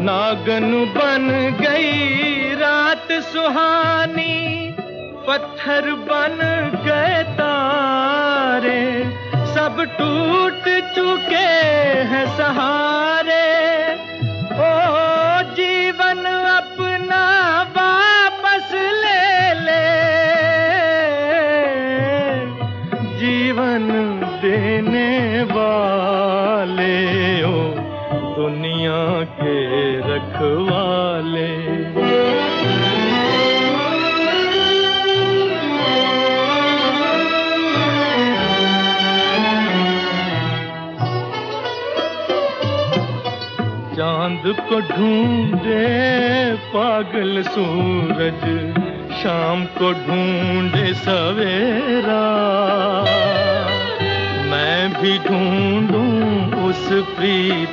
नागन बन गई रात सुहानी, पत्थर बन गए तारे, सब टूट चुके हैं सहारे। ओ जीवन अपना वापस ले ले, जीवन देने वाले ओ दुनिया के रखवाले। चांद को ढूंढे पागल सूरज, शाम को ढूंढे सवेरा, मैं भी ढूंढूं उस प्रीत